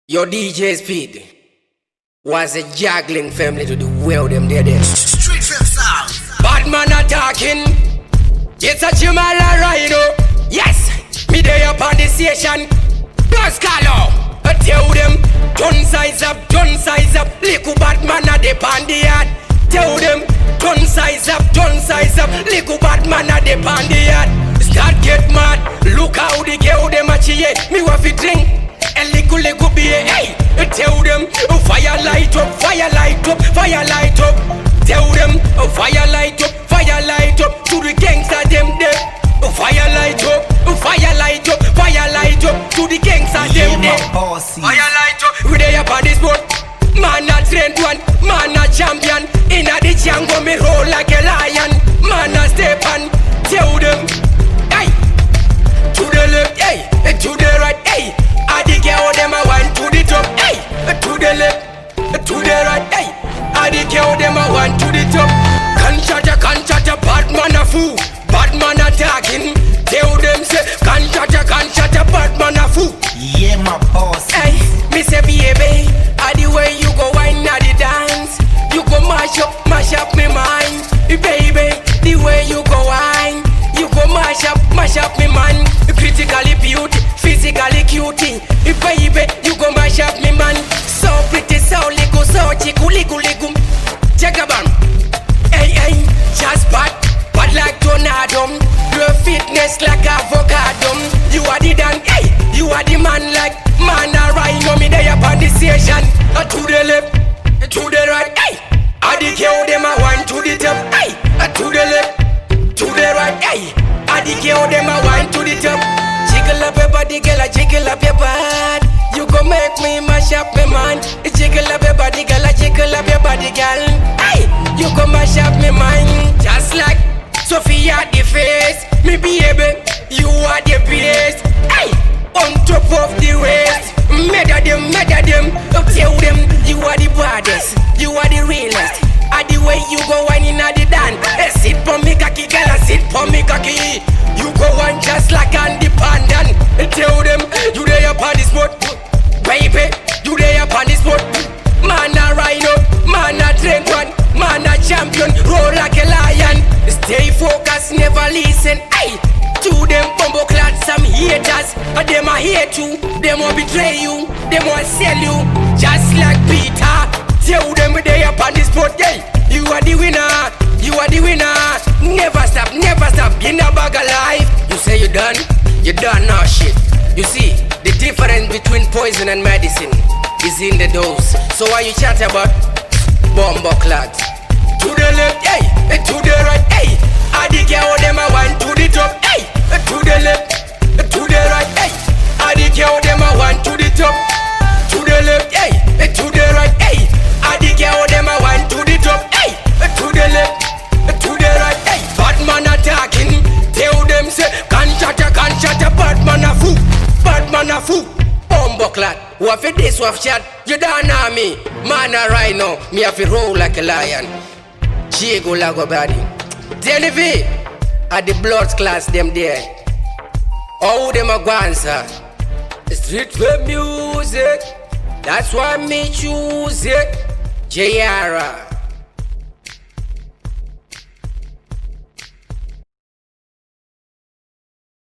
Your DJ Speed was a juggling family to the world them there. Street film sound. Bad man attacking. It's a Chimala Rhino. Yes, me there upon the station. Plus Carlo, I tell them, gun size up, little bad man a dip on the yard. Tell them, gun size up, little bad man a dip on the yard. Start get mad, look how the girl them a cheer. Me want to drink a little beer. Hey, tell them, fire light up. Tell them, fire light up to the gangster them there. Fire light up to the gangster them there. Fire light up, we dey up on this boat. Man a trained one, man a champion. Inna the jungle me roll like a lion. Man a step on, tell them, hey, to the left, hey, to the right, hey. I the girl them a want to the top, hey, to the left, to the right, hey. I the girl them a want to the top. Can't bad man a fool, bad man attacking. Tell them say, can't bad man a fool. Yeah, my boss. Hey, me say baby, the way you go wine at the dance, you go mash up me mind. Baby, the way you go wine, you go mash up me mind. Critically beauty, physically cutie. Baby, you go mash up me man. So pretty, so little, so chiku. Check a bam. Hey, just bad like tornado. Your fitness like avocado. You are the dan, hey, you are the man like man a rhino. Me there upon the station. To the left, to the right, hey. I the girl them a want to the top, hey. To the left, to the right, hey. I the girl them a want to the top. Jiggle up your body, girl, jiggle up your body. You go make me mash up me man. Jiggle up your body, girl, jiggle up your body, girl. Hey, you go mash up me mind. Just like Sophia the face, me baby, you are the best. Hey, on top of the rest. Meda them, tell them you are the baddest, you are the realest. The way you go whining at the dan. Sit for me cocky, girl, sit for me cocky. You go on just like Andy Pandan. Tell them you there upon this boat, baby, you there upon this boat. Man a rhino, man a trained one, man a champion, roll like a lion. Stay focused, never listen. Hey, to them bumbo clad some haters. Them a hate you, them will betray you, them will sell you. Just like Peter, tell them they upon this boat. Yeah, you are the winner, you are the winner. Never stop, in a bag of life. You say you done now shit. You see, the difference between poison and medicine is in the dose. So why you chat about bumbo clad? To the left, hey, to the right, hey. I the girl them a want to the top, hey. To the left, to the right, hey. I the girl them a want to the top. To the left, hey, to the right, hey. I the girl them a want to the top, hey. To the left, to the right, hey. Bad man attacking, tell them say, can't shatter, bad man a fool. Bumbleclad, what for this, what for chat? You don't know me, man a rhino. Me have to roll like a lion. Chiego Lago body. Delivery at the blood class them there. All them a guanza. Street for music. That's why me choose it. Jayara.